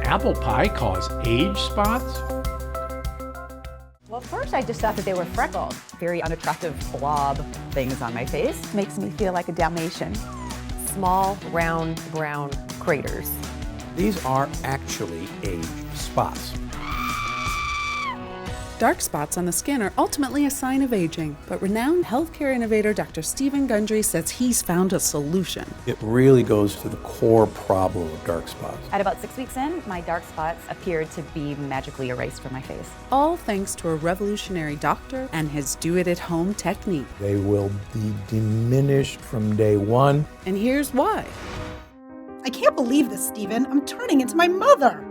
apple pie cause age spots? Well, first I just thought that they were freckles. Very unattractive blob things on my face. Makes me feel like a Dalmatian. Small, round, brown craters. These are actually age spots. Dark spots on the skin are ultimately a sign of aging, but renowned healthcare innovator Dr. Stephen Gundry says he's found a solution. It really goes to the core problem of dark spots. At about 6 weeks in, my dark spots appeared to be magically erased from my face. All thanks to a revolutionary doctor and his do-it-at-home technique. They will be diminished from day one. And here's why. I can't believe this, Stephen. I'm turning into my mother.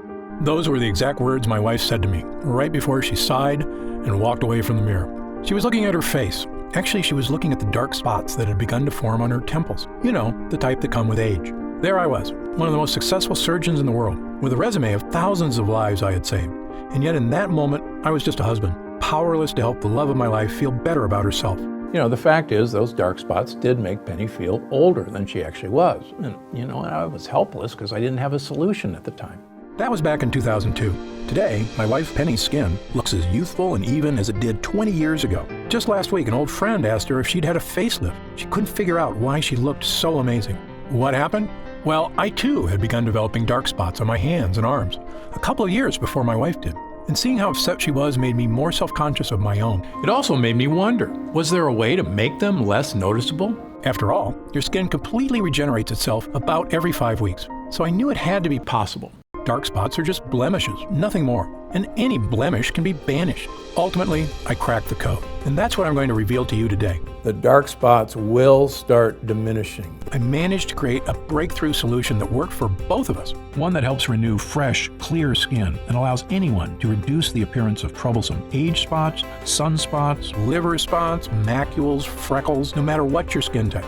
Those were the exact words my wife said to me, right before she sighed and walked away from the mirror. She was looking at her face. Actually, she was looking at the dark spots that had begun to form on her temples. You know, the type that come with age. There I was, one of the most successful surgeons in the world, with a resume of thousands of lives I had saved. And yet in that moment, I was just a husband, powerless to help the love of my life feel better about herself. You know, the fact is those dark spots did make Penny feel older than she actually was. And, I was helpless because I didn't have a solution at the time. That was back in 2002. Today, my wife Penny's skin looks as youthful and even as it did 20 years ago. Just last week, an old friend asked her if she'd had a facelift. She couldn't figure out why she looked so amazing. What happened? Well, I too had begun developing dark spots on my hands and arms, a couple of years before my wife did. And seeing how upset she was made me more self-conscious of my own. It also made me wonder, was there a way to make them less noticeable? After all, your skin completely regenerates itself about every 5 weeks. So I knew it had to be possible. Dark spots are just blemishes, nothing more. And any blemish can be banished. Ultimately, I cracked the code. And that's what I'm going to reveal to you today. The dark spots will start diminishing. I managed to create a breakthrough solution that worked for both of us. One that helps renew fresh, clear skin and allows anyone to reduce the appearance of troublesome age spots, sunspots, liver spots, macules, freckles, no matter what your skin type.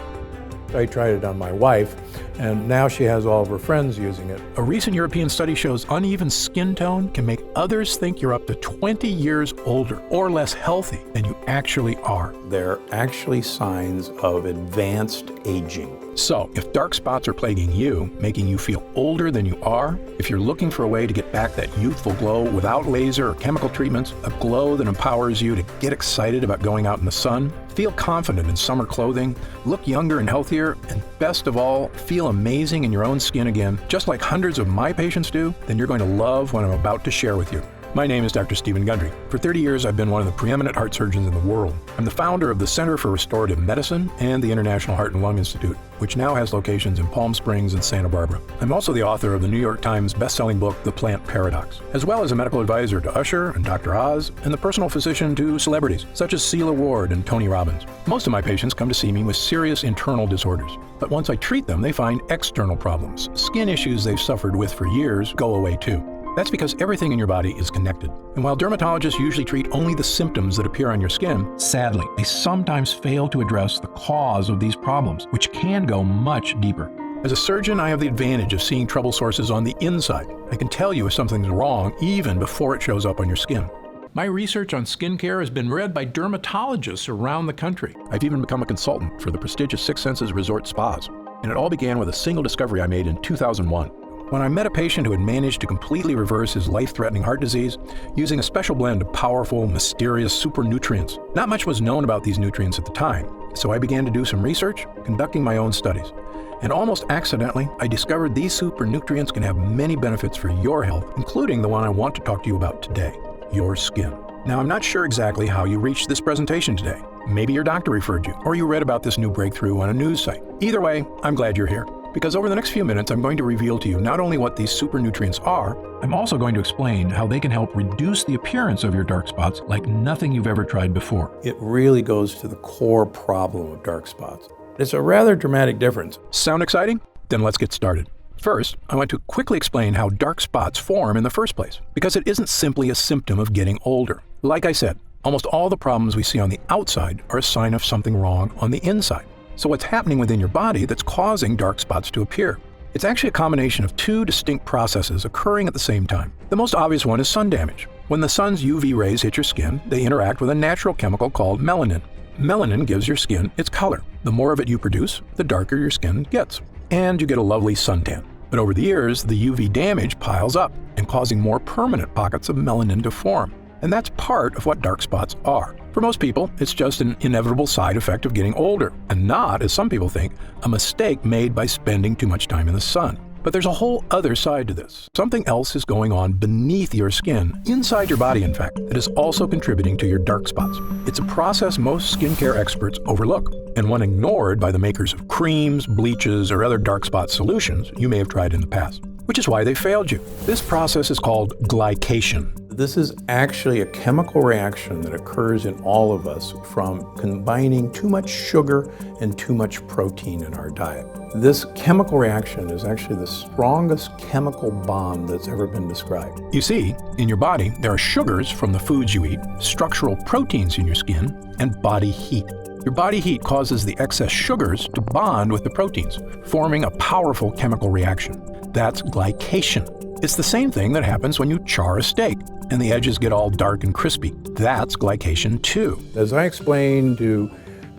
I tried it on my wife, and now she has all of her friends using it. A recent European study shows uneven skin tone can make others think you're up to 20 years older or less healthy than you actually are. They're actually signs of advanced aging. So, if dark spots are plaguing you, making you feel older than you are, if you're looking for a way to get back that youthful glow without laser or chemical treatments, a glow that empowers you to get excited about going out in the sun, feel confident in summer clothing, look younger and healthier, and best of all, feel amazing in your own skin again, just like hundreds of my patients do, then you're going to love what I'm about to share with you. My name is Dr. Stephen Gundry. For 30 years, I've been one of the preeminent heart surgeons in the world. I'm the founder of the Center for Restorative Medicine and the International Heart and Lung Institute, which now has locations in Palm Springs and Santa Barbara. I'm also the author of the New York Times best-selling book, The Plant Paradox, as well as a medical advisor to Usher and Dr. Oz, and the personal physician to celebrities, such as Celia Ward and Tony Robbins. Most of my patients come to see me with serious internal disorders, but once I treat them, they find external problems. Skin issues they've suffered with for years go away too. That's because everything in your body is connected. And while dermatologists usually treat only the symptoms that appear on your skin, sadly, they sometimes fail to address the cause of these problems, which can go much deeper. As a surgeon, I have the advantage of seeing trouble sources on the inside. I can tell you if something's wrong even before it shows up on your skin. My research on skincare has been read by dermatologists around the country. I've even become a consultant for the prestigious Six Senses Resort Spas. And it all began with a single discovery I made in 2001. When I met a patient who had managed to completely reverse his life-threatening heart disease using a special blend of powerful, mysterious super nutrients. Not much was known about these nutrients at the time, so I began to do some research, conducting my own studies. And almost accidentally, I discovered these super nutrients can have many benefits for your health, including the one I want to talk to you about today, your skin. Now, I'm not sure exactly how you reached this presentation today. Maybe your doctor referred you, or you read about this new breakthrough on a news site. Either way, I'm glad you're here. Because over the next few minutes, I'm going to reveal to you not only what these super nutrients are, I'm also going to explain how they can help reduce the appearance of your dark spots like nothing you've ever tried before. It really goes to the core problem of dark spots. It's a rather dramatic difference. Sound exciting? Then let's get started. First, I want to quickly explain how dark spots form in the first place, because it isn't simply a symptom of getting older. Like I said, almost all the problems we see on the outside are a sign of something wrong on the inside. So what's happening within your body that's causing dark spots to appear? It's actually a combination of two distinct processes occurring at the same time. The most obvious one is sun damage. When the sun's UV rays hit your skin, they interact with a natural chemical called melanin. Melanin gives your skin its color. The more of it you produce, the darker your skin gets. And you get a lovely suntan. But over the years, the UV damage piles up and causing more permanent pockets of melanin to form. And that's part of what dark spots are. For most people, it's just an inevitable side effect of getting older, and not, as some people think, a mistake made by spending too much time in the sun. But there's a whole other side to this. Something else is going on beneath your skin, inside your body in fact, that is also contributing to your dark spots. It's a process most skincare experts overlook, and one ignored by the makers of creams, bleaches, or other dark spot solutions you may have tried in the past, which is why they failed you. This process is called glycation. This is actually a chemical reaction that occurs in all of us from combining too much sugar and too much protein in our diet. This chemical reaction is actually the strongest chemical bond that's ever been described. You see, in your body, there are sugars from the foods you eat, structural proteins in your skin, and body heat. Your body heat causes the excess sugars to bond with the proteins, forming a powerful chemical reaction. That's glycation. It's the same thing that happens when you char a steak and the edges get all dark and crispy. That's glycation too. As I explained to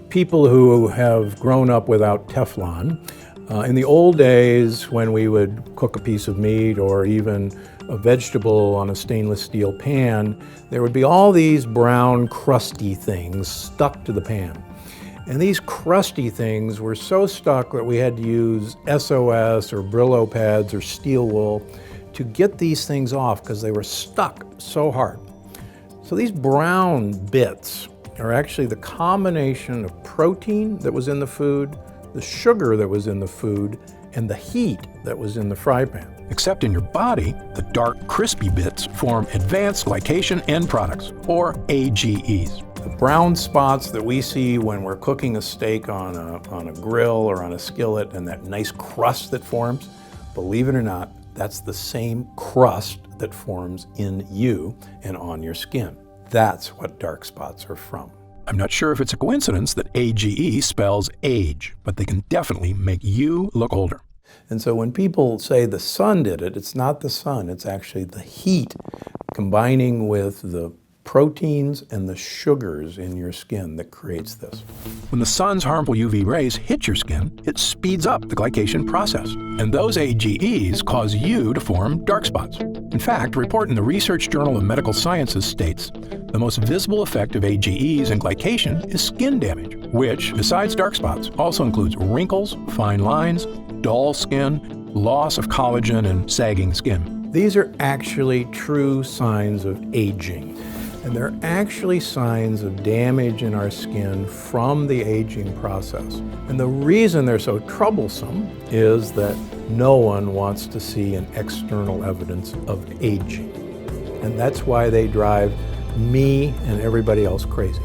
people who have grown up without Teflon, in the old days when we would cook a piece of meat or even a vegetable on a stainless steel pan, there would be all these brown crusty things stuck to the pan. And these crusty things were so stuck that we had to use SOS or Brillo pads or steel wool to get these things off because they were stuck so hard. So these brown bits are actually the combination of protein that was in the food, the sugar that was in the food, and the heat that was in the fry pan. Except in your body, the dark, crispy bits form advanced glycation end products, or AGEs. The brown spots that we see when we're cooking a steak on a grill or on a skillet and that nice crust that forms, believe it or not, that's the same crust that forms in you and on your skin. That's what dark spots are from. I'm not sure if it's a coincidence that AGE spells age, but they can definitely make you look older. And so when people say the sun did it, it's not the sun, it's actually the heat combining with the proteins and the sugars in your skin that creates this. When the sun's harmful UV rays hit your skin, it speeds up the glycation process. And those AGEs cause you to form dark spots. In fact, a report in the Research Journal of Medical Sciences states the most visible effect of AGEs and glycation is skin damage, which, besides dark spots, also includes wrinkles, fine lines, dull skin, loss of collagen, and sagging skin. These are actually true signs of aging. And they're actually signs of damage in our skin from the aging process. And the reason they're so troublesome is that no one wants to see an external evidence of aging. And that's why they drive me and everybody else crazy.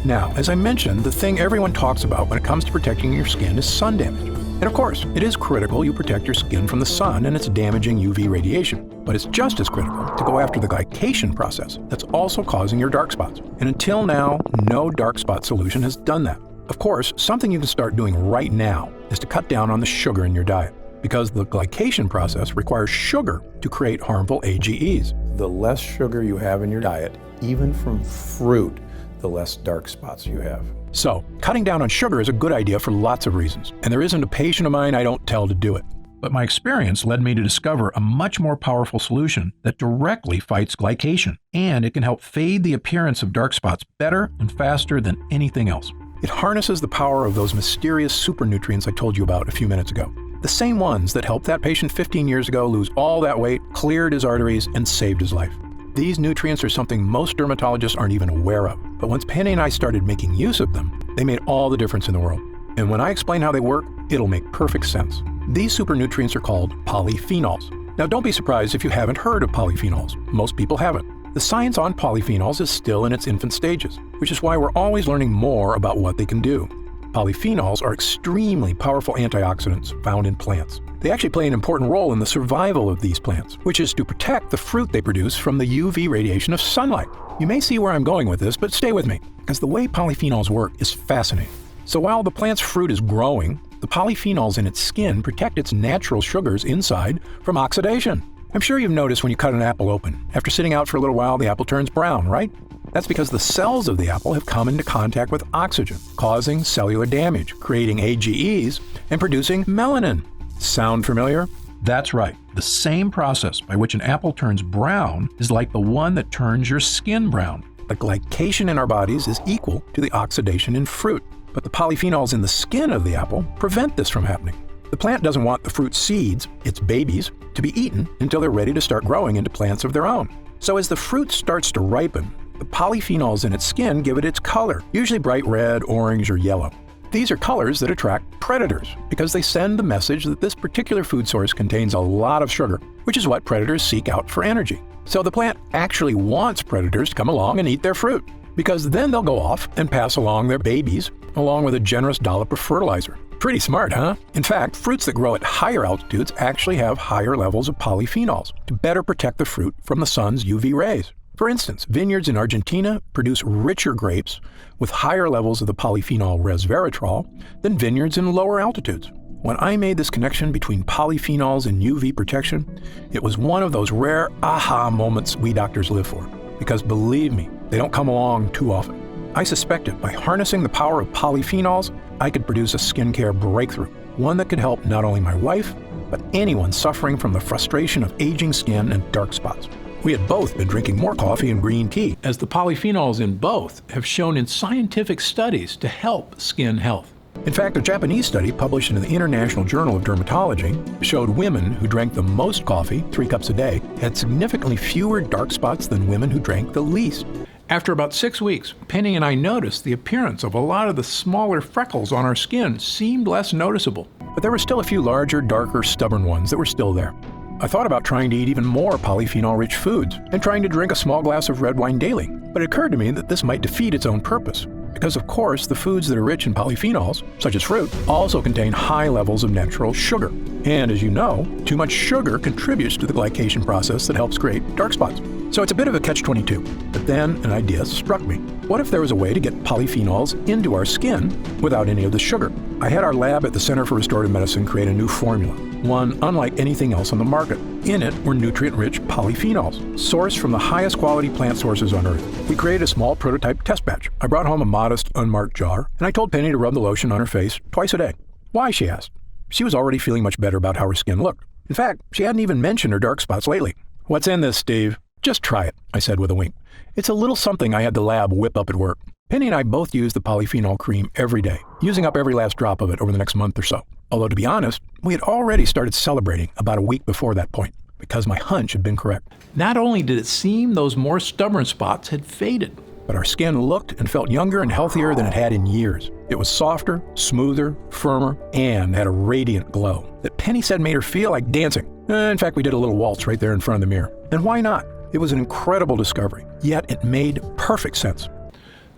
Now, as I mentioned, the thing everyone talks about when it comes to protecting your skin is sun damage. And of course, it is critical you protect your skin from the sun and its damaging UV radiation. But it's just as critical to go after the glycation process that's also causing your dark spots. And until now, no dark spot solution has done that. Of course, something you can start doing right now is to cut down on the sugar in your diet, because the glycation process requires sugar to create harmful AGEs. The less sugar you have in your diet, even from fruit, the less dark spots you have. So, cutting down on sugar is a good idea for lots of reasons, and there isn't a patient of mine I don't tell to do it. But my experience led me to discover a much more powerful solution that directly fights glycation, and it can help fade the appearance of dark spots better and faster than anything else. It harnesses the power of those mysterious super nutrients I told you about a few minutes ago. The same ones that helped that patient 15 years ago lose all that weight, cleared his arteries, and saved his life. These nutrients are something most dermatologists aren't even aware of. But once Penny and I started making use of them, they made all the difference in the world. And when I explain how they work, it'll make perfect sense. These super nutrients are called polyphenols. Now don't be surprised if you haven't heard of polyphenols. Most people haven't. The science on polyphenols is still in its infant stages, which is why we're always learning more about what they can do. Polyphenols are extremely powerful antioxidants found in plants. They actually play an important role in the survival of these plants, which is to protect the fruit they produce from the UV radiation of sunlight. You may see where I'm going with this, but stay with me, because the way polyphenols work is fascinating. So while the plant's fruit is growing, the polyphenols in its skin protect its natural sugars inside from oxidation. I'm sure you've noticed when you cut an apple open. After sitting out for a little while, the apple turns brown, right? That's because the cells of the apple have come into contact with oxygen, causing cellular damage, creating AGEs, and producing melanin. Sound familiar? That's right. The same process by which an apple turns brown is like the one that turns your skin brown. The glycation in our bodies is equal to the oxidation in fruit, but the polyphenols in the skin of the apple prevent this from happening. The plant doesn't want the fruit seeds, its babies, to be eaten until they're ready to start growing into plants of their own. So as the fruit starts to ripen, the polyphenols in its skin give it its color, usually bright red, orange, or yellow. These are colors that attract predators because they send the message that this particular food source contains a lot of sugar, which is what predators seek out for energy. So the plant actually wants predators to come along and eat their fruit, because then they'll go off and pass along their babies along with a generous dollop of fertilizer. Pretty smart, huh? In fact, fruits that grow at higher altitudes actually have higher levels of polyphenols to better protect the fruit from the sun's UV rays. For instance, vineyards in Argentina produce richer grapes with higher levels of the polyphenol resveratrol than vineyards in lower altitudes. When I made this connection between polyphenols and UV protection, it was one of those rare aha moments we doctors live for. Because believe me, they don't come along too often. I suspected by harnessing the power of polyphenols, I could produce a skincare breakthrough, one that could help not only my wife, but anyone suffering from the frustration of aging skin and dark spots. We had both been drinking more coffee and green tea, as the polyphenols in both have shown in scientific studies to help skin health. In fact, a Japanese study published in the International Journal of Dermatology showed women who drank the most coffee, 3 cups a day, had significantly fewer dark spots than women who drank the least. After about 6 weeks, Penny and I noticed the appearance of a lot of the smaller freckles on our skin seemed less noticeable. But there were still a few larger, darker, stubborn ones that were still there. I thought about trying to eat even more polyphenol-rich foods and trying to drink a small glass of red wine daily, but it occurred to me that this might defeat its own purpose. Because of course, the foods that are rich in polyphenols, such as fruit, also contain high levels of natural sugar. And as you know, too much sugar contributes to the glycation process that helps create dark spots. So it's a bit of a catch-22. But then an idea struck me. What if there was a way to get polyphenols into our skin without any of the sugar? I had our lab at the Center for Restorative Medicine create a new formula, one unlike anything else on the market. In it were nutrient-rich polyphenols, sourced from the highest quality plant sources on Earth. We created a small prototype test batch. I brought home a modest, unmarked jar, and I told Penny to rub the lotion on her face twice a day. Why, she asked. She was already feeling much better about how her skin looked. In fact, she hadn't even mentioned her dark spots lately. "What's in this, Steve?" "Just try it," I said with a wink. "It's a little something I had the lab whip up at work." Penny and I both use the polyphenol cream every day, using up every last drop of it over the next month or so. Although, to be honest, we had already started celebrating about a week before that point, because my hunch had been correct. Not only did it seem those more stubborn spots had faded, but our skin looked and felt younger and healthier than it had in years. It was softer, smoother, firmer, and had a radiant glow that Penny said made her feel like dancing. In fact, we did a little waltz right there in front of the mirror. And why not? It was an incredible discovery, yet it made perfect sense.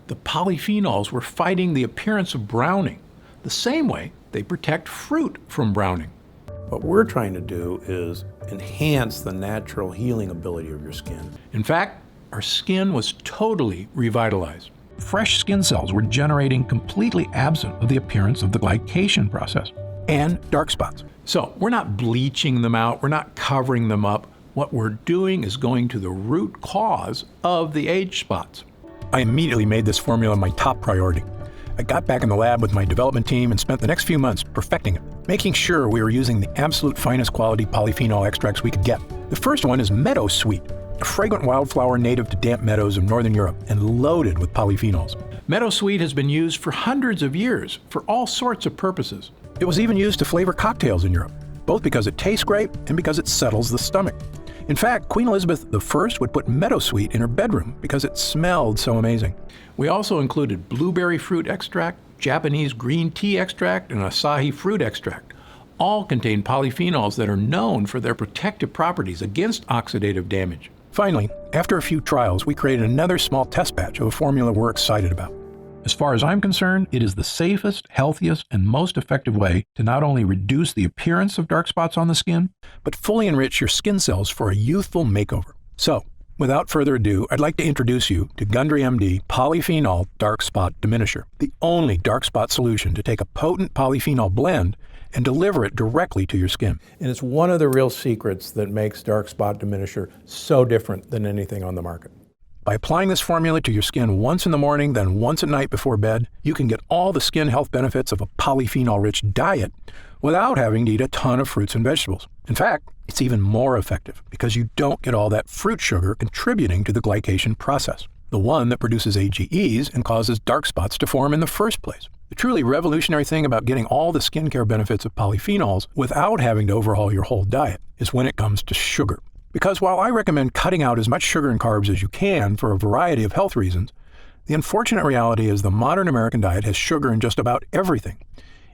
the polyphenols were fighting the appearance of browning, the same way they protect fruit from browning. What we're trying to do is enhance the natural healing ability of your skin. In fact, our skin was totally revitalized. Fresh skin cells were generating completely absent of the appearance of the glycation process and dark spots. So we're not bleaching them out, we're not covering them up. What we're doing is going to the root cause of the age spots. I immediately made this formula my top priority. I got back in the lab with my development team and spent the next few months perfecting it, making sure we were using the absolute finest quality polyphenol extracts we could get. The first one is Meadow Sweet, a fragrant wildflower native to damp meadows of northern Europe and loaded with polyphenols. Meadow Sweet has been used for hundreds of years for all sorts of purposes. It was even used to flavor cocktails in Europe, both because it tastes great and because it settles the stomach. In fact, Queen Elizabeth I would put Meadow Sweet in her bedroom because it smelled so amazing. We also included blueberry fruit extract, Japanese green tea extract, and acai fruit extract. All contain polyphenols that are known for their protective properties against oxidative damage. Finally, after a few trials, we created another small test batch of a formula we're excited about. As far as I'm concerned, it is the safest, healthiest, and most effective way to not only reduce the appearance of dark spots on the skin, but fully enrich your skin cells for a youthful makeover. So, without further ado, I'd like to introduce you to Gundry MD Polyphenol Dark Spot Diminisher, the only dark spot solution to take a potent polyphenol blend and deliver it directly to your skin. And it's one of the real secrets that makes Dark Spot Diminisher so different than anything on the market. By applying this formula to your skin once in the morning, then once at night before bed, you can get all the skin health benefits of a polyphenol-rich diet without having to eat a ton of fruits and vegetables. In fact, it's even more effective because you don't get all that fruit sugar contributing to the glycation process, the one that produces AGEs and causes dark spots to form in the first place. The truly revolutionary thing about getting all the skincare benefits of polyphenols without having to overhaul your whole diet is when it comes to sugar. Because while I recommend cutting out as much sugar and carbs as you can for a variety of health reasons, the unfortunate reality is the modern American diet has sugar in just about everything,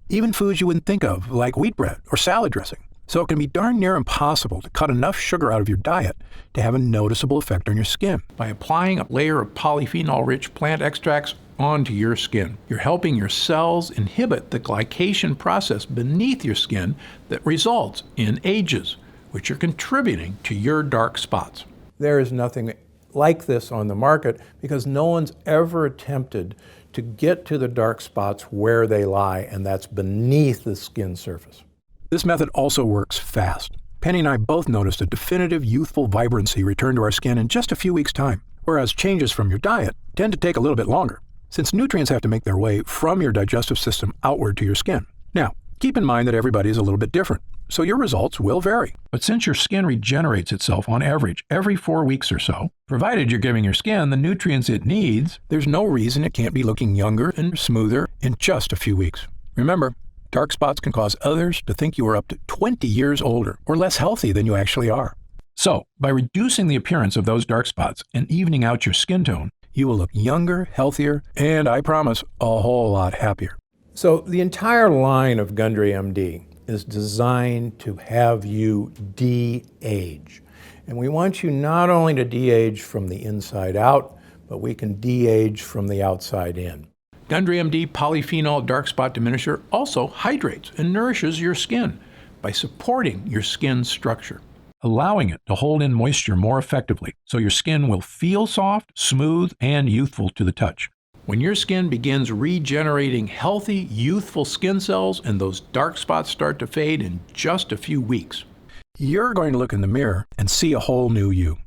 even foods you wouldn't think of, like wheat bread or salad dressing. So it can be darn near impossible to cut enough sugar out of your diet to have a noticeable effect on your skin. By applying a layer of polyphenol-rich plant extracts onto your skin, you're helping your cells inhibit the glycation process beneath your skin that results in AGEs, which are contributing to your dark spots. There is nothing like this on the market because no one's ever attempted to get to the dark spots where they lie, and that's beneath the skin surface. This method also works fast. Penny and I both noticed a definitive youthful vibrancy return to our skin in just a few weeks' time, whereas changes from your diet tend to take a little bit longer, since nutrients have to make their way from your digestive system outward to your skin. Now, keep in mind that everybody is a little bit different, so your results will vary. But since your skin regenerates itself on average every 4 weeks or so, provided you're giving your skin the nutrients it needs, there's no reason it can't be looking younger and smoother in just a few weeks. Remember, dark spots can cause others to think you are up to 20 years older or less healthy than you actually are. So, by reducing the appearance of those dark spots and evening out your skin tone, You will look younger, healthier, and I promise, a whole lot happier. So the entire line of Gundry MD is designed to have you de-age. And we want you not only to de-age from the inside out, but we can de-age from the outside in. Gundry MD Polyphenol Dark Spot Diminisher also hydrates and nourishes your skin by supporting your skin's structure, allowing it to hold in moisture more effectively so your skin will feel soft, smooth, and youthful to the touch. When your skin begins regenerating healthy, youthful skin cells and those dark spots start to fade in just a few weeks, You're going to look in the mirror and see a whole new you.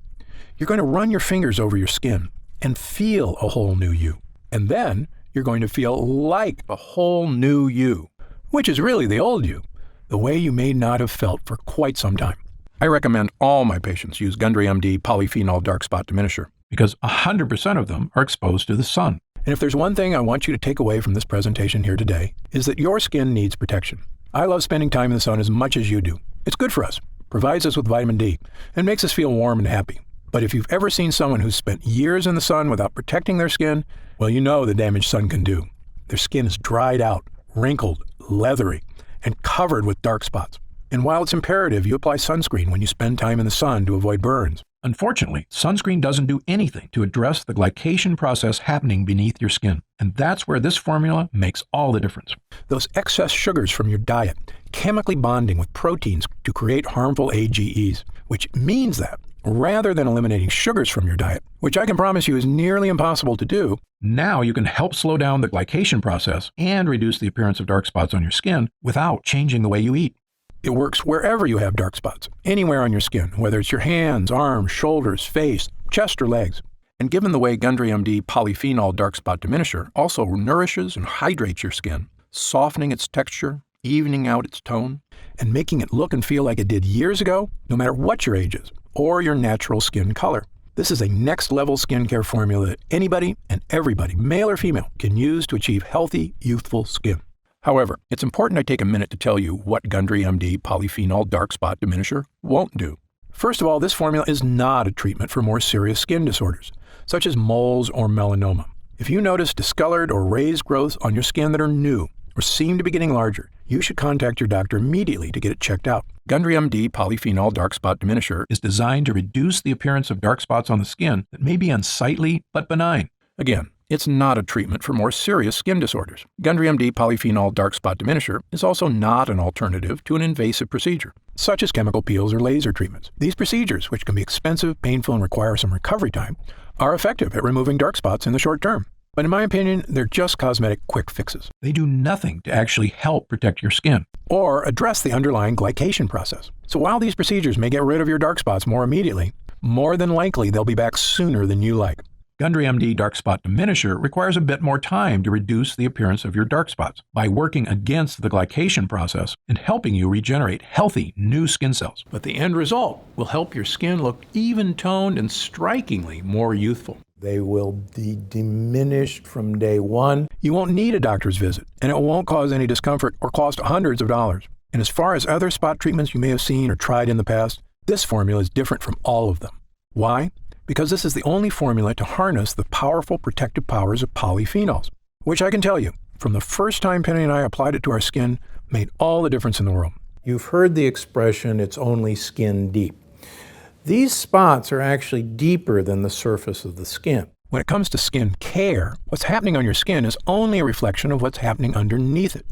You're going to run your fingers over your skin and feel a whole new you. And then you're going to feel like a whole new you, which is really the old you, the way you may not have felt for quite some time. I recommend all my patients use Gundry MD Polyphenol Dark Spot Diminisher. because 100% of them are exposed to the sun. And if there's one thing I want you to take away from this presentation here today, is that your skin needs protection. I love spending time in the sun as much as you do. It's good for us, provides us with vitamin D, and makes us feel warm and happy. But if you've ever seen someone who's spent years in the sun without protecting their skin, well, you know the damage sun can do. Their skin is dried out, wrinkled, leathery, and covered with dark spots. And while it's imperative you apply sunscreen when you spend time in the sun to avoid burns, Unfortunately, sunscreen doesn't do anything to address the glycation process happening beneath your skin. And that's where this formula makes all the difference. those excess sugars from your diet chemically bonding with proteins to create harmful AGEs, which means that rather than eliminating sugars from your diet, which I can promise you is nearly impossible to do, Now you can help slow down the glycation process and reduce the appearance of dark spots on your skin without changing the way you eat. it works wherever you have dark spots, anywhere on your skin, whether it's your hands, arms, shoulders, face, chest, or legs. And given the way Gundry MD Polyphenol Dark Spot Diminisher also nourishes and hydrates your skin, softening its texture, evening out its tone, and making it look and feel like it did years ago, no matter what your age is, or your natural skin color. This is a next-level skincare formula that anybody and everybody, male or female, can use to achieve healthy, youthful skin. However, it's important I take a minute to tell you what Gundry MD Polyphenol Dark Spot Diminisher won't do. First of all, this formula is not a treatment for more serious skin disorders, such as moles or melanoma. If you notice discolored or raised growths on your skin that are new or seem to be getting larger, you should contact your doctor immediately to get it checked out. Gundry MD Polyphenol Dark Spot Diminisher Is designed to reduce the appearance of dark spots on the skin that may be unsightly but benign. Again, it's not a treatment for more serious skin disorders. Gundry MD Polyphenol Dark Spot Diminisher is also not an alternative to an invasive procedure, such as chemical peels or laser treatments. These procedures, which can be expensive, painful, and require some recovery time, are effective at removing dark spots in the short term. But in my opinion, they're just cosmetic quick fixes, They do nothing to actually help protect your skin. or address the underlying glycation process. So while these procedures may get rid of your dark spots more immediately, more than likely they'll be back sooner than you like. Gundry MD Dark Spot Diminisher requires a bit more time to reduce the appearance of your dark spots by working against the glycation process and helping you regenerate healthy new skin cells. But the end result will help your skin look even-toned and strikingly more youthful. They will be diminished from day one. You won't need a doctor's visit, and it won't cause any discomfort or cost hundreds of dollars. And as far as other spot treatments you may have seen or tried in the past, this formula is different from all of them. Why? Because this is the only formula to harness the powerful protective powers of polyphenols, which I can tell you, from the first time Penny and I applied it to our skin, made all the difference in the world. You've heard the expression, it's only skin deep. These spots are actually deeper than the surface of the skin. When it comes to skin care, what's happening on your skin is only a reflection of what's happening underneath it.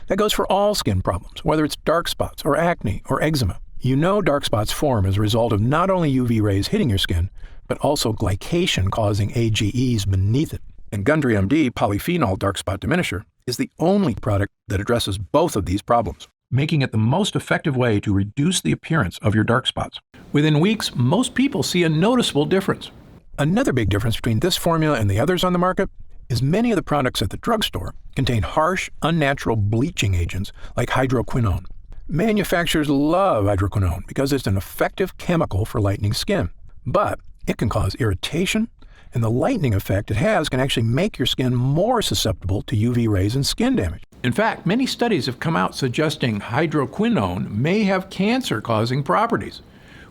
That goes for all skin problems, whether it's dark spots or acne or eczema. You know dark spots form as a result of not only UV rays hitting your skin, but also glycation causing AGEs beneath it. And Gundry MD Polyphenol Dark Spot Diminisher is the only product that addresses both of these problems, making it the most effective way to reduce the appearance of your dark spots. Within weeks, most people see a noticeable difference. Another big difference between this formula and the others on the market is many of the products at the drugstore contain harsh, unnatural bleaching agents like hydroquinone. Manufacturers love hydroquinone because it's an effective chemical for lightening skin, but it can cause irritation, and the lightening effect it has can actually make your skin more susceptible to UV rays and skin damage. In fact, many studies have come out suggesting hydroquinone may have cancer-causing properties,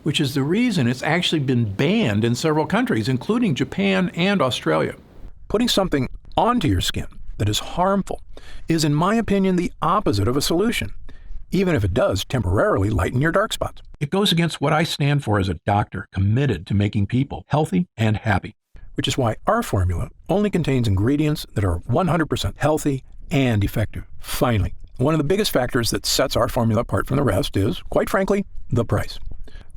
which is the reason it's actually been banned in several countries, including Japan and Australia. Putting something onto your skin that is harmful is, in my opinion, the opposite of a solution, even if it does temporarily lighten your dark spots. It goes against what I stand for as a doctor committed to making people healthy and happy. Which is why our formula only contains ingredients that are 100% healthy and effective. Finally, one of the biggest factors that sets our formula apart from the rest is, quite frankly, the price.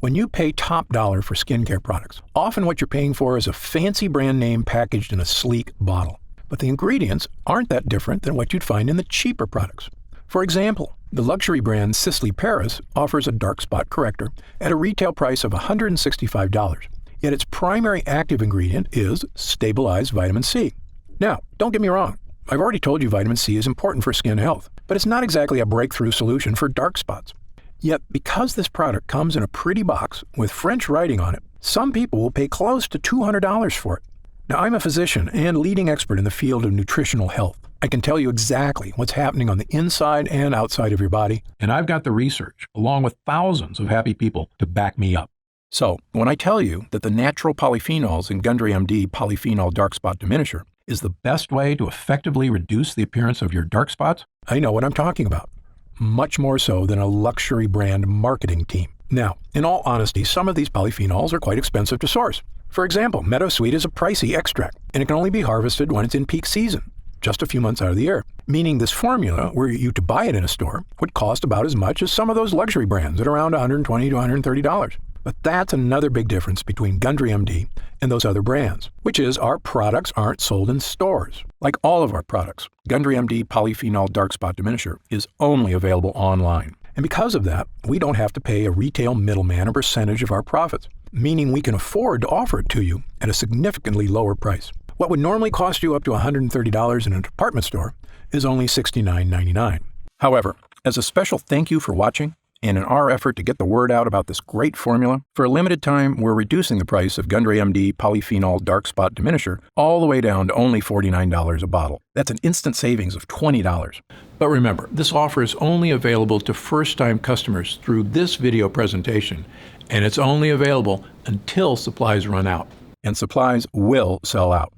When you pay top dollar for skincare products, often what you're paying for is a fancy brand name packaged in a sleek bottle. But the ingredients aren't that different than what you'd find in the cheaper products. For example, the luxury brand Sisley Paris offers a dark spot corrector at a retail price of $165. Yet its primary active ingredient is stabilized vitamin C. Now, don't get me wrong. I've already told you vitamin C is important for skin health, but it's not exactly a breakthrough solution for dark spots. Yet, because this product comes in a pretty box with French writing on it, some people will pay close to $200 for it. Now, I'm a physician and leading expert in the field of nutritional health. I can tell you exactly what's happening on the inside and outside of your body. And I've got the research, along with thousands of happy people, to back me up. So, when I tell you that the natural polyphenols in Gundry MD Polyphenol Dark Spot Diminisher is the best way to effectively reduce the appearance of your dark spots, I know what I'm talking about. Much more so than a luxury brand marketing team. Now, in all honesty, some of these polyphenols are quite expensive to source. For example, Meadowsweet is a pricey extract, and it can only be harvested when it's in peak season, just a few months out of the year. Meaning this formula, were you to buy it in a store, would cost about as much as some of those luxury brands at around $120 to $130. But that's another big difference between Gundry MD and those other brands, which is our products aren't sold in stores. Like all of our products, Gundry MD Polyphenol Dark Spot Diminisher is only available online. And because of that, we don't have to pay a retail middleman a percentage of our profits, meaning we can afford to offer it to you at a significantly lower price. What would normally cost you up to $130 in a department store is only $69.99. However, as a special thank you for watching, and in our effort to get the word out about this great formula, for a limited time, we're reducing the price of Gundry MD Polyphenol Dark Spot Diminisher all the way down to only $49 a bottle. That's an instant savings of $20. But remember, this offer is only available to first-time customers through this video presentation, and it's only available until supplies run out. And supplies will sell out.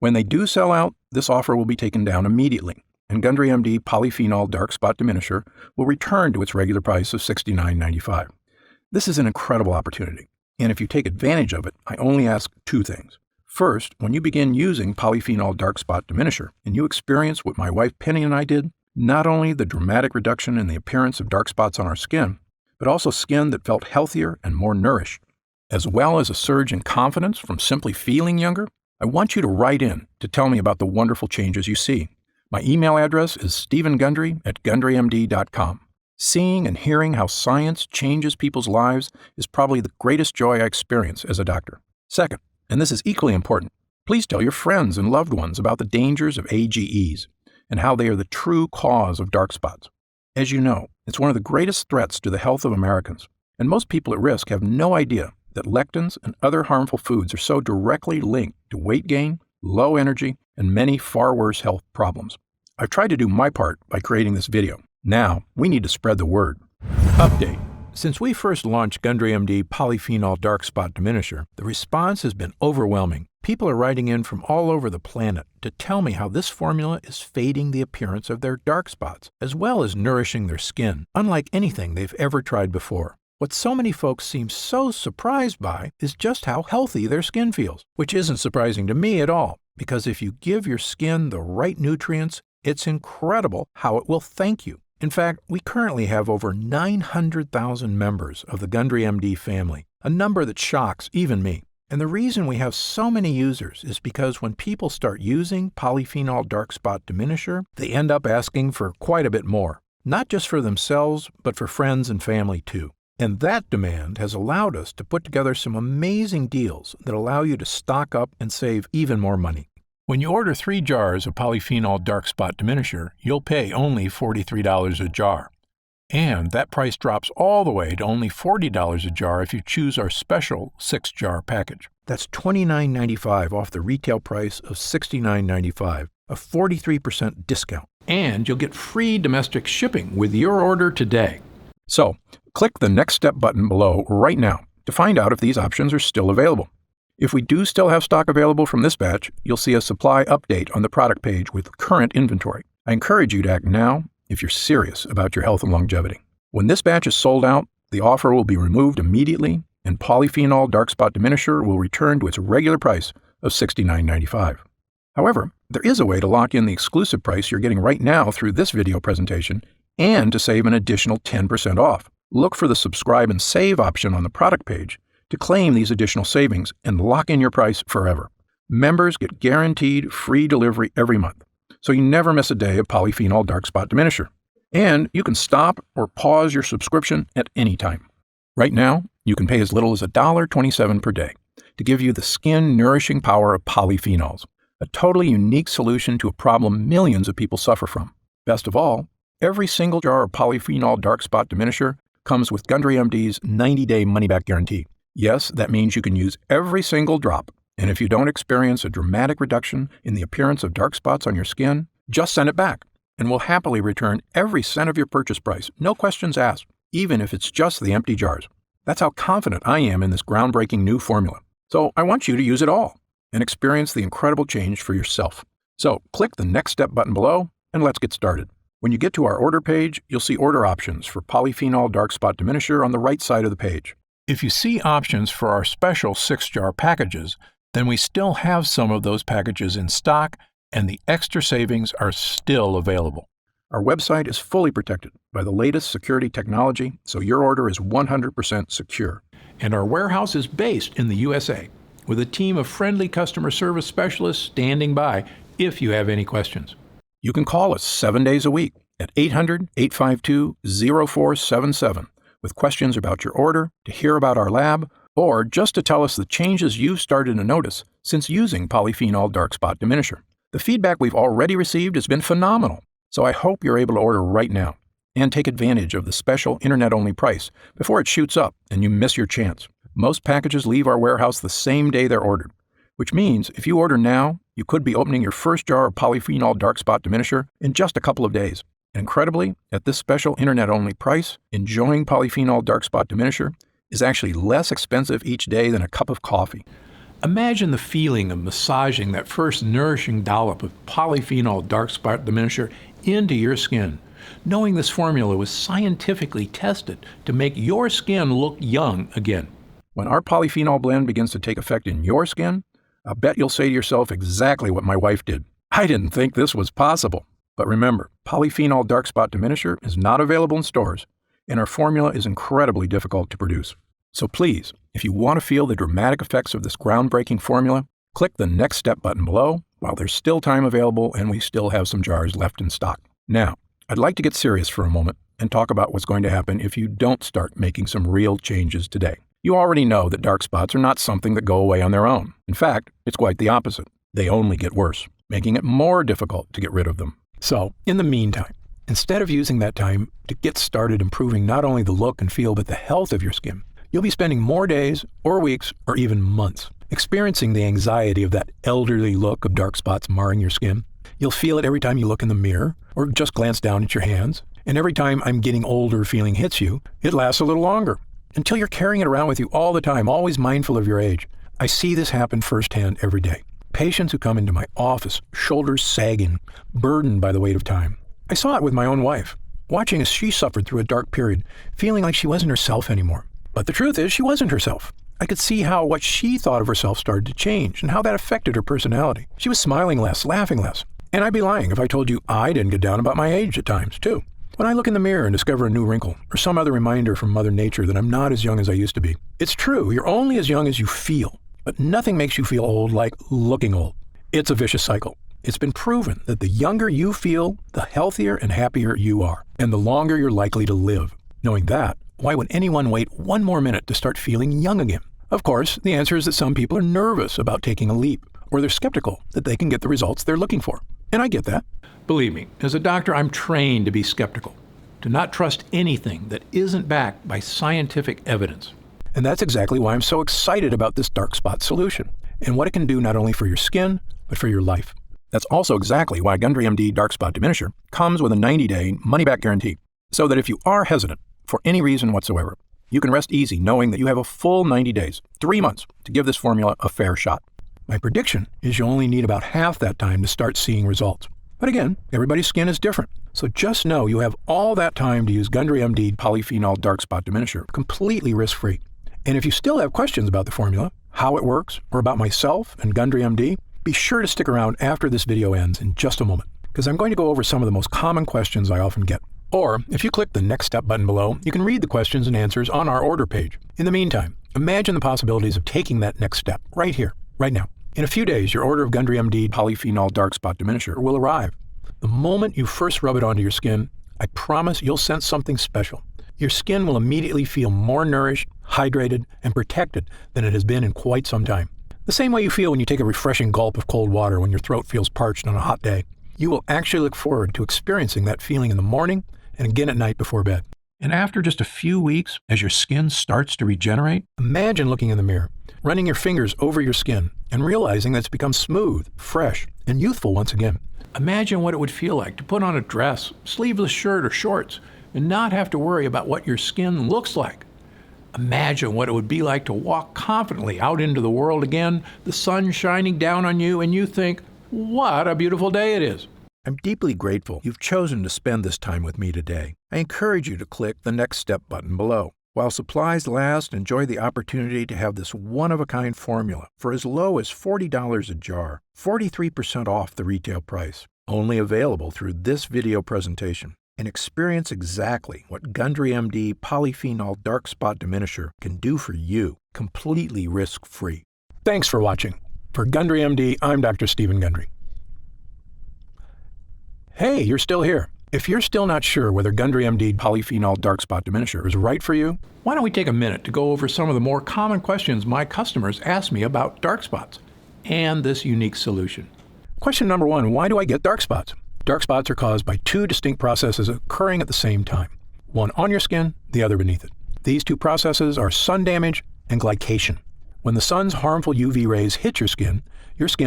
When they do sell out, this offer will be taken down immediately, and Gundry MD Polyphenol Dark Spot Diminisher will return to its regular price of $69.95. This is an incredible opportunity, and if you take advantage of it, I only ask two things. First, when you begin using Polyphenol Dark Spot Diminisher and you experience what my wife Penny and I did, not only the dramatic reduction in the appearance of dark spots on our skin, but also skin that felt healthier and more nourished, as well as a surge in confidence from simply feeling younger, I want you to write in to tell me about the wonderful changes you see. My email address is stephengundry@gundrymd.com. Seeing and hearing how science changes people's lives is probably the greatest joy I experience as a doctor. Second, and this is equally important, Please tell your friends and loved ones about the dangers of AGEs and how they are the true cause of dark spots. As you know, it's one of the greatest threats to the health of Americans, and most people at risk have no idea that lectins and other harmful foods are so directly linked to weight gain, low energy, and many far worse health problems. I've tried to do my part by creating this video. Now, we need to spread the word. Update. Since we first launched Gundry MD Polyphenol Dark Spot Diminisher, the response has been overwhelming. People are writing in from all over the planet to tell me how this formula is fading the appearance of their dark spots, as well as nourishing their skin, unlike anything they've ever tried before. What so many folks seem so surprised by is just how healthy their skin feels, which isn't surprising to me at all, because if you give your skin the right nutrients, it's incredible how it will thank you. In fact, we currently have over 900,000 members of the Gundry MD family, a number that shocks even me. And the reason we have so many users is because when people start using Polyphenol Dark Spot Diminisher, they end up asking for quite a bit more, not just for themselves, but for friends and family too. And that demand has allowed us to put together some amazing deals that allow you to stock up and save even more money. When you order 3 jars of Polyphenol Dark Spot Diminisher, you'll pay only $43 a jar. And that price drops all the way to only $40 a jar if you choose our special 6-jar package. That's $29.95 off the retail price of $69.95, a 43% discount. And you'll get free domestic shipping with your order today. So, click the Next Step button below right now to find out if these options are still available. If we do still have stock available from this batch, you'll see a supply update on the product page with current inventory. I encourage you to act now if you're serious about your health and longevity. When this batch is sold out, the offer will be removed immediately, and Polyphenol Dark Spot Diminisher will return to its regular price of $69.95. However, there is a way to lock in the exclusive price you're getting right now through this video presentation and to save an additional 10% off. Look for the subscribe and save option on the product page to claim these additional savings and lock in your price forever. Members get guaranteed free delivery every month, so you never miss a day of Polyphenol Dark Spot Diminisher. And you can stop or pause your subscription at any time. Right now, you can pay as little as $1.27 per day to give you the skin-nourishing power of polyphenols, a totally unique solution to a problem millions of people suffer from. Best of all, every single jar of Polyphenol Dark Spot Diminisher comes with Gundry MD's 90-day money-back guarantee. Yes, that means you can use every single drop, and if you don't experience a dramatic reduction in the appearance of dark spots on your skin, just send it back, and we'll happily return every cent of your purchase price, no questions asked, even if it's just the empty jars. That's how confident I am in this groundbreaking new formula. So I want you to use it all and experience the incredible change for yourself. So click the Next Step button below, and let's get started. When you get to our order page, you'll see order options for Polyphenol Dark Spot Diminisher on the right side of the page. If you see options for our special 6-jar packages, then we still have some of those packages in stock, and the extra savings are still available. Our website is fully protected by the latest security technology, so your order is 100% secure. And our warehouse is based in the USA, with a team of friendly customer service specialists standing by if you have any questions. You can call us 7 days a week at 800-852-0477 with questions about your order, to hear about our lab, or just to tell us the changes you've started to notice since using Polyphenol Dark Spot Diminisher. The feedback we've already received has been phenomenal, so I hope you're able to order right now and take advantage of the special internet-only price before it shoots up and you miss your chance. Most packages leave our warehouse the same day they're ordered, which means if you order now, you could be opening your first jar of Polyphenol Dark Spot Diminisher in just a couple of days. Incredibly, at this special internet-only price, enjoying Polyphenol Dark Spot Diminisher is actually less expensive each day than a cup of coffee. Imagine the feeling of massaging that first nourishing dollop of Polyphenol Dark Spot Diminisher into your skin, knowing this formula was scientifically tested to make your skin look young again. When our polyphenol blend begins to take effect in your skin, I'll bet you'll say to yourself exactly what my wife did. I didn't think this was possible. But remember, Polyphenol Dark Spot Diminisher is not available in stores, and our formula is incredibly difficult to produce. So please, if you want to feel the dramatic effects of this groundbreaking formula, click the Next Step button below while there's still time available and we still have some jars left in stock. Now, I'd like to get serious for a moment and talk about what's going to happen if you don't start making some real changes today. You already know that dark spots are not something that go away on their own. In fact, it's quite the opposite. They only get worse, making it more difficult to get rid of them. So, in the meantime, instead of using that time to get started improving not only the look and feel but the health of your skin, you'll be spending more days or weeks or even months experiencing the anxiety of that elderly look of dark spots marring your skin. You'll feel it every time you look in the mirror or just glance down at your hands. And every time I'm getting older feeling hits you, it lasts a little longer until you're carrying it around with you all the time, always mindful of your age. I see this happen firsthand every day. Patients who come into my office, shoulders sagging, burdened by the weight of time. I saw it with my own wife, watching as she suffered through a dark period, feeling like she wasn't herself anymore. But the truth is, she wasn't herself. I could see how what she thought of herself started to change and how that affected her personality. She was smiling less, laughing less. And I'd be lying if I told you I didn't get down about my age at times, too. When I look in the mirror and discover a new wrinkle or some other reminder from Mother Nature that I'm not as young as I used to be. It's true, you're only as young as you feel, but nothing makes you feel old like looking old. It's a vicious cycle. It's been proven that the younger you feel, the healthier and happier you are, and the longer you're likely to live. Knowing that, why would anyone wait one more minute to start feeling young again? Of course, the answer is that some people are nervous about taking a leap, or they're skeptical that they can get the results they're looking for. And I get that. Believe me, as a doctor, I'm trained to be skeptical, to not trust anything that isn't backed by scientific evidence. And that's exactly why I'm so excited about this dark spot solution and what it can do not only for your skin, but for your life. That's also exactly why Gundry MD Dark Spot Diminisher comes with a 90-day money-back guarantee, so that if you are hesitant for any reason whatsoever, you can rest easy knowing that you have a full 90 days, 3 months, to give this formula a fair shot. My prediction is you'll only need about half that time to start seeing results. But again, everybody's skin is different, so just know you have all that time to use Gundry MD Polyphenol Dark Spot Diminisher completely risk-free. And if you still have questions about the formula, how it works, or about myself and Gundry MD, be sure to stick around after this video ends in just a moment, because I'm going to go over some of the most common questions I often get. Or, if you click the Next Step button below, you can read the questions and answers on our order page. In the meantime, imagine the possibilities of taking that next step right here, right now. In a few days, your order of Gundry MD Polyphenol Dark Spot Diminisher will arrive. The moment you first rub it onto your skin, I promise you'll sense something special. Your skin will immediately feel more nourished, hydrated, and protected than it has been in quite some time. The same way you feel when you take a refreshing gulp of cold water when your throat feels parched on a hot day. You will actually look forward to experiencing that feeling in the morning and again at night before bed. And after just a few weeks, as your skin starts to regenerate, Imagine looking in the mirror, running your fingers over your skin, and realizing that it's become smooth, fresh, and youthful once again. imagine what it would feel like to put on a dress, sleeveless shirt, or shorts, and not have to worry about what your skin looks like. Imagine what it would be like to walk confidently out into the world again, the sun shining down on you, and you think, what a beautiful day it is. I'm deeply grateful you've chosen to spend this time with me today. I encourage you to click the Next Step button below. While supplies last, enjoy the opportunity to have this one-of-a-kind formula for as low as $40 a jar, 43% off the retail price. Only available through this video presentation. And experience exactly what Gundry MD Polyphenol Dark Spot Diminisher can do for you, completely risk-free. Thanks for watching. For Gundry MD, I'm Dr. Stephen Gundry. Hey, you're still here. If you're still not sure whether Gundry MD Polyphenol Dark Spot Diminisher is right for you, Why don't we take a minute to go over some of the more common questions my customers ask me about dark spots and this unique solution. question number 1, why do I get dark spots? Dark spots are caused by two distinct processes occurring at the same time, one on your skin, the other beneath it. These two processes are sun damage and glycation. When the sun's harmful UV rays hit your skin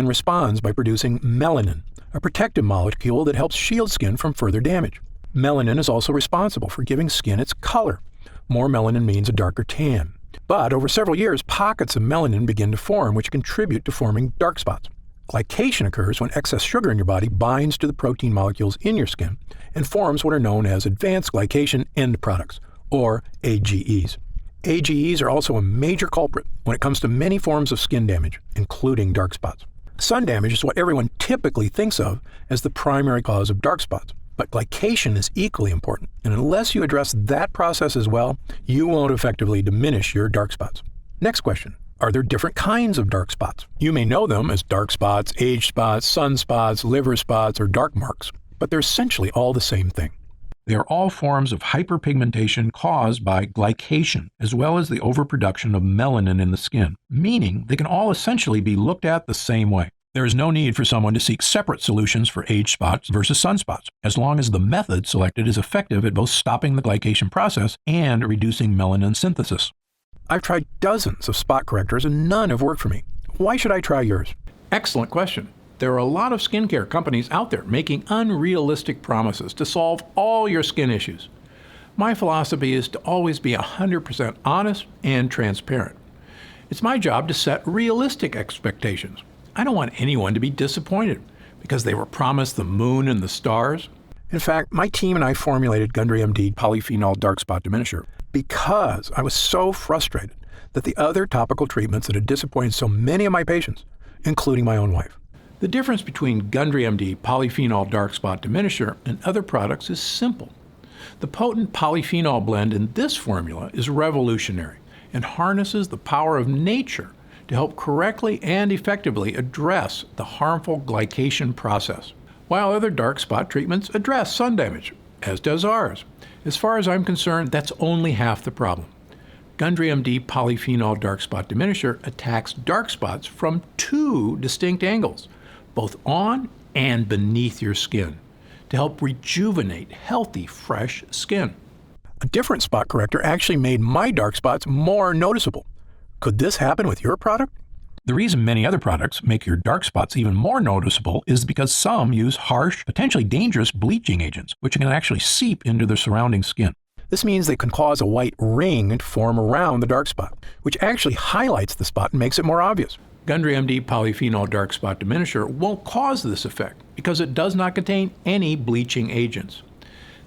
responds by producing melanin, a protective molecule that helps shield skin from further damage. Melanin is also responsible for giving skin its color. More melanin means a darker tan. But over several years, pockets of melanin begin to form, which contribute to forming dark spots. Glycation occurs when excess sugar in your body binds to the protein molecules in your skin and forms what are known as advanced glycation end products, or AGEs. AGEs are also a major culprit when it comes to many forms of skin damage, including dark spots. Sun damage is what everyone typically thinks of as the primary cause of dark spots, but glycation is equally important, and unless you address that process as well, you won't effectively diminish your dark spots. Next question. Are there different kinds of dark spots? You may know them as dark spots, age spots, sunspots, liver spots, or dark marks, but they're essentially all the same thing. They are all forms of hyperpigmentation caused by glycation, as well as the overproduction of melanin in the skin, meaning they can all essentially be looked at the same way. There is no need for someone to seek separate solutions for age spots versus sunspots, as long as the method selected is effective at both stopping the glycation process and reducing melanin synthesis. I've tried dozens of spot correctors and none have worked for me. Why should I try yours? Excellent question. There are a lot of skincare companies out there making unrealistic promises to solve all your skin issues. My philosophy is to always be 100% honest and transparent. It's my job to set realistic expectations. I don't want anyone to be disappointed because they were promised the moon and the stars. In fact, my team and I formulated Gundry MD Polyphenol Dark Spot Diminisher because I was so frustrated that the other topical treatments that had disappointed so many of my patients, including my own wife. The difference between Gundry MD Polyphenol Dark Spot Diminisher and other products is simple. The potent polyphenol blend in this formula is revolutionary and harnesses the power of nature to help correctly and effectively address the harmful glycation process, while other dark spot treatments address sun damage, as does ours. As far as I'm concerned, that's only half the problem. Gundry MD Polyphenol Dark Spot Diminisher attacks dark spots from two distinct angles, both on and beneath your skin, to help rejuvenate healthy, fresh skin. A different spot corrector actually made my dark spots more noticeable. Could this happen with your product? The reason many other products make your dark spots even more noticeable is because some use harsh, potentially dangerous bleaching agents, which can actually seep into the surrounding skin. This means they can cause a white ring to form around the dark spot, which actually highlights the spot and makes it more obvious. Gundry MD Polyphenol Dark Spot Diminisher won't cause this effect because it does not contain any bleaching agents.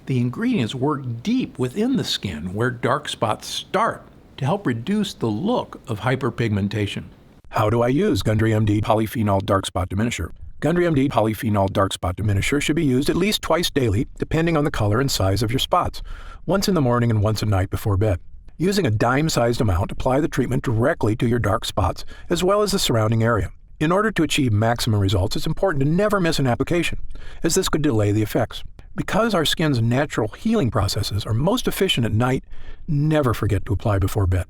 The ingredients work deep within the skin where dark spots start to help reduce the look of hyperpigmentation. How do I use Gundry MD Polyphenol Dark Spot Diminisher? Gundry MD Polyphenol Dark Spot Diminisher should be used at least twice daily, depending on the color and size of your spots, once in the morning and once at night before bed. Using a dime-sized amount, apply the treatment directly to your dark spots, as well as the surrounding area. In order to achieve maximum results, it's important to never miss an application, as this could delay the effects. Because our skin's natural healing processes are most efficient at night, never forget to apply before bed.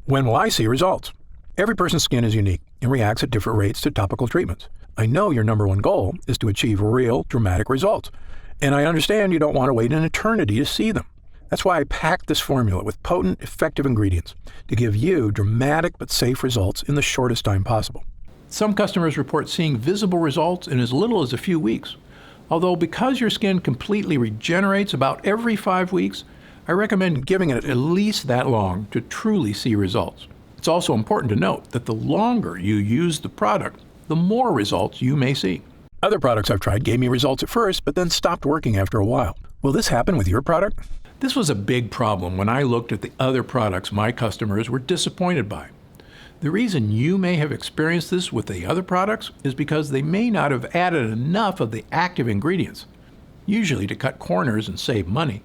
When will I see results? Every person's skin is unique and reacts at different rates to topical treatments. I know your number one goal is to achieve real, dramatic results, and I understand you don't want to wait an eternity to see them. That's why I packed this formula with potent, effective ingredients to give you dramatic but safe results in the shortest time possible. Some customers report seeing visible results in as little as a few weeks. Although because your skin completely regenerates about every 5 weeks, I recommend giving it at least that long to truly see results. It's also important to note that the longer you use the product, the more results you may see. Other products I've tried gave me results at first, but then stopped working after a while. Will this happen with your product? This was a big problem when I looked at the other products my customers were disappointed by. The reason you may have experienced this with the other products is because they may not have added enough of the active ingredients, usually to cut corners and save money,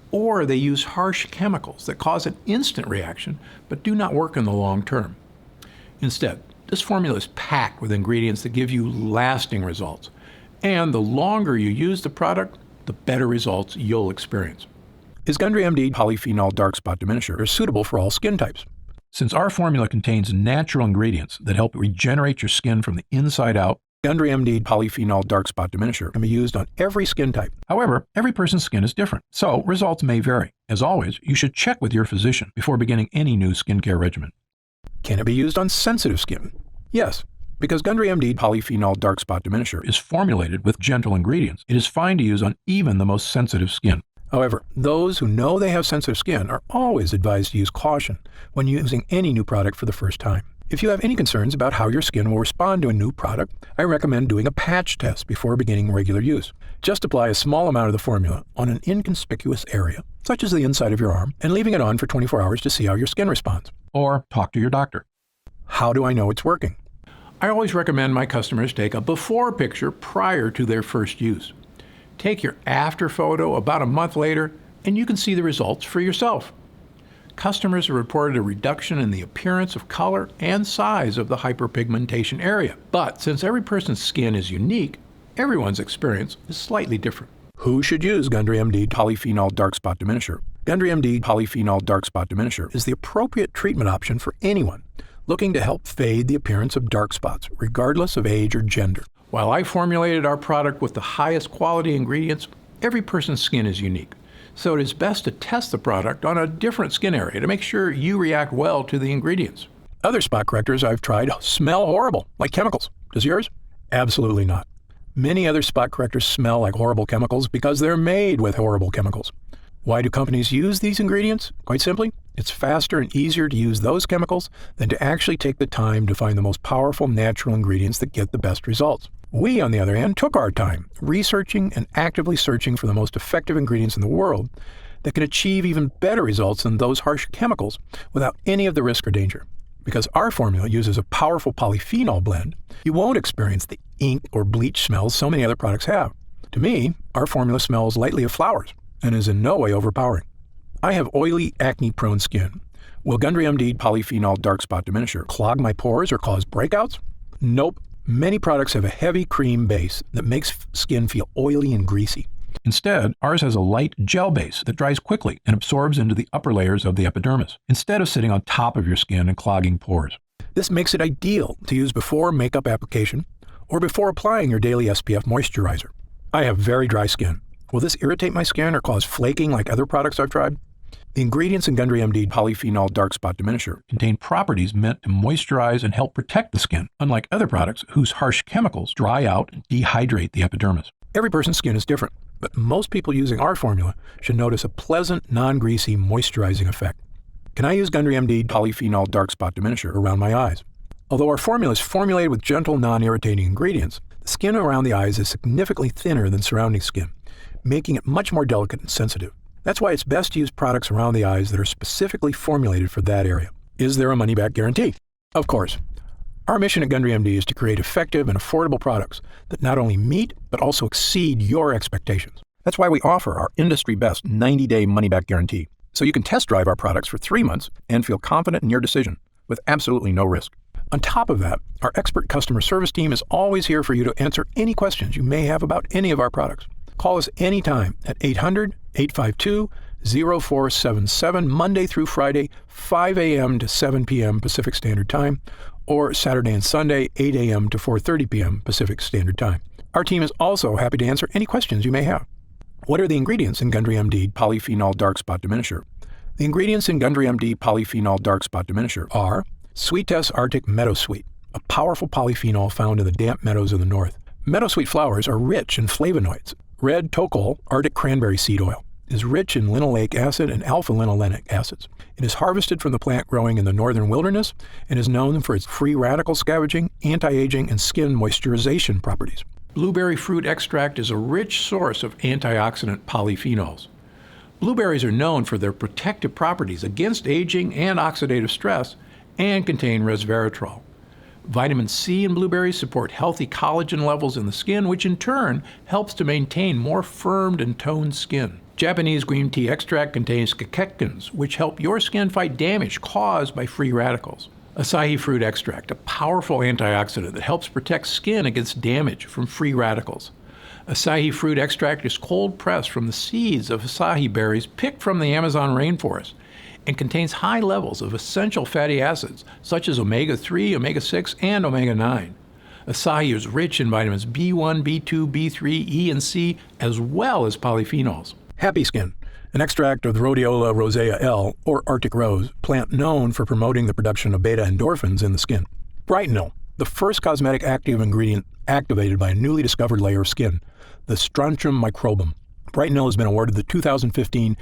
or they use harsh chemicals that cause an instant reaction but do not work in the long term. Instead, this formula is packed with ingredients that give you lasting results, and the longer you use the product, the better results you'll experience. Is Gundry MD Polyphenol Dark Spot Diminisher suitable for all skin types? Since our formula contains natural ingredients that help regenerate your skin from the inside out, Gundry MD Polyphenol Dark Spot Diminisher can be used on every skin type. However, every person's skin is different, so results may vary. As always, you should check with your physician before beginning any new skincare regimen. Can it be used on sensitive skin? Yes. Because Gundry MD Polyphenol Dark Spot Diminisher Is formulated with gentle ingredients. It is fine to use on even the most sensitive skin. However, those who know they have sensitive skin are always advised to use caution when using any new product for the first time. If you have any concerns about how your skin will respond to a new product, I recommend doing a patch test before beginning regular use. Just apply a small amount of the formula on an inconspicuous area, such as the inside of your arm, and leaving it on for 24 hours to see how your skin responds. Or talk to your doctor. How do I know it's working? I always recommend my customers take a before picture prior to their first use. Take your after photo about a month later, and you can see the results for yourself. Customers have reported a reduction in the appearance of color and size of the hyperpigmentation area. But since every person's skin is unique, everyone's experience is slightly different. Who should use Gundry MD Polyphenol Dark Spot Diminisher? Gundry MD Polyphenol Dark Spot Diminisher is the appropriate treatment option for anyone looking to help fade the appearance of dark spots, regardless of age or gender. While I formulated our product with the highest quality ingredients, every person's skin is unique. So it is best to test the product on a different skin area to make sure you react well to the ingredients. Other spot correctors I've tried smell horrible, like chemicals. Does yours? Absolutely not. Many other spot correctors smell like horrible chemicals because they're made with horrible chemicals. Why do companies use these ingredients? Quite simply, it's faster and easier to use those chemicals than to actually take the time to find the most powerful natural ingredients that get the best results. We, on the other hand, took our time researching and actively searching for the most effective ingredients in the world that can achieve even better results than those harsh chemicals without any of the risk or danger. Because our formula uses a powerful polyphenol blend, you won't experience the ink or bleach smells so many other products have. To me, our formula smells lightly of flowers and is in no way overpowering. I have oily, acne-prone skin. Will Gundry MD Polyphenol Dark Spot Diminisher clog my pores or cause breakouts? Nope. Many products have a heavy cream base that makes skin feel oily and greasy. Instead, ours has a light gel base that dries quickly and absorbs into the upper layers of the epidermis, instead of sitting on top of your skin and clogging pores. This makes it ideal to use before makeup application or before applying your daily SPF moisturizer. I have very dry skin. Will this irritate my skin or cause flaking like other products I've tried? The ingredients in Gundry MD Polyphenol Dark Spot Diminisher Contain properties meant to moisturize and help protect the skin, unlike other products whose harsh chemicals dry out and dehydrate the epidermis. Every person's skin is different, but most people using our formula should notice a pleasant, non-greasy, moisturizing effect. Can I use Gundry MD Polyphenol Dark Spot Diminisher around my eyes? Although our formula is formulated with gentle, non-irritating ingredients, the skin around the eyes is significantly thinner than surrounding skin, making it much more delicate and sensitive. That's why it's best to use products around the eyes that are specifically formulated for that area. Is there a money-back guarantee? Of course. Our mission at Gundry MD is to create effective and affordable products that not only meet, but also exceed your expectations. That's why we offer our industry-best 90-day money-back guarantee, so you can test drive our products for 3 months and feel confident in your decision with absolutely no risk. On top of that, our expert customer service team is always here for you to answer any questions you may have about any of our products. Call us anytime at 800-852-0477, Monday through Friday, 5 a.m. to 7 p.m. Pacific Standard Time, or Saturday and Sunday, 8 a.m. to 4:30 p.m. Pacific Standard Time. Our team is also happy to answer any questions you may have. What are the ingredients in Gundry MD Polyphenol Dark Spot Diminisher? The ingredients in Gundry MD Polyphenol Dark Spot Diminisher are Sweetess Arctic Meadowsweet, a powerful polyphenol found in the damp meadows of the north. Meadowsweet flowers are rich in flavonoids. Red Tocol Arctic Cranberry Seed Oil is rich in linoleic acid and alpha-linolenic acids. It is harvested from the plant growing in the northern wilderness and is known for its free radical scavenging, anti-aging, and skin moisturization properties. Blueberry fruit extract is a rich source of antioxidant polyphenols. Blueberries are known for their protective properties against aging and oxidative stress and contain resveratrol. Vitamin C in blueberries support healthy collagen levels in the skin, which in turn helps to maintain more firmed and toned skin. Japanese green tea extract contains catechins, which help your skin fight damage caused by free radicals. Acai fruit extract, a powerful antioxidant that helps protect skin against damage from free radicals. Acai fruit extract is cold pressed from the seeds of acai berries picked from the Amazon rainforest and contains high levels of essential fatty acids such as omega-3, omega-6, and omega-9. Acai is rich in vitamins B1, B2, B3, E, and C, as well as polyphenols. Happy Skin, an extract of the Rhodiola rosea L, or Arctic rose, plant known for promoting the production of beta endorphins in the skin. Brightenol, the first cosmetic active ingredient activated by a newly discovered layer of skin, the Strontium microbum. Brightenol has been awarded the 2015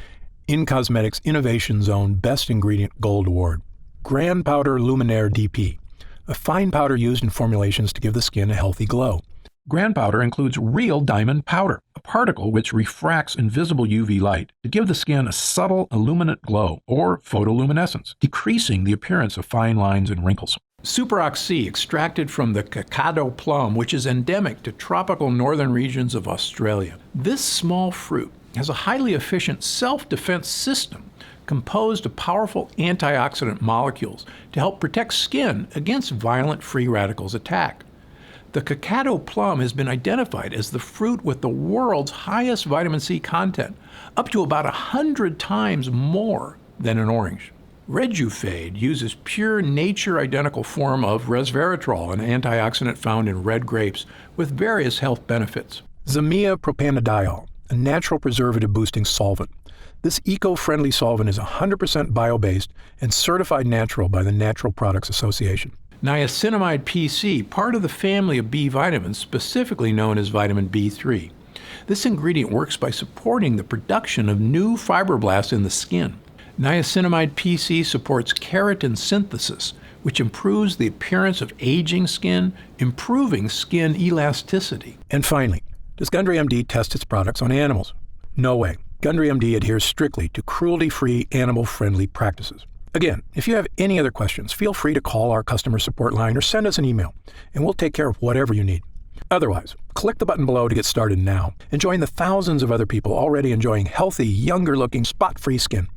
In Cosmetics Innovation Zone Best Ingredient Gold Award. Grand Powder Luminaire DP, a fine powder used in formulations to give the skin a healthy glow. Grand powder includes real diamond powder, a particle which refracts invisible UV light to give the skin a subtle illuminate glow or photoluminescence, decreasing the appearance of fine lines and wrinkles. Superox C, extracted from the cacao plum, which is endemic to tropical northern regions of Australia. This small fruit has a highly efficient self-defense system composed of powerful antioxidant molecules to help protect skin against violent free radicals attack. The cacao plum has been identified as the fruit with the world's highest vitamin C content, up to about 100 times more than an orange. Redufade uses pure nature-identical form of resveratrol, an antioxidant found in red grapes, with various health benefits. Zamia propanediol, a natural preservative-boosting solvent. This eco-friendly solvent is 100% bio-based and certified natural by the Natural Products Association. Niacinamide PC, part of the family of B vitamins, specifically known as vitamin B3. This ingredient works by supporting the production of new fibroblasts in the skin. Niacinamide PC supports keratin synthesis, which improves the appearance of aging skin, improving skin elasticity. And finally, does Gundry MD test its products on animals? No way. Gundry MD adheres strictly to cruelty-free, animal-friendly practices. Again, if you have any other questions, feel free to call our customer support line or send us an email, and we'll take care of whatever you need. Otherwise, click the button below to get started now and join the thousands of other people already enjoying healthy, younger-looking, spot-free skin.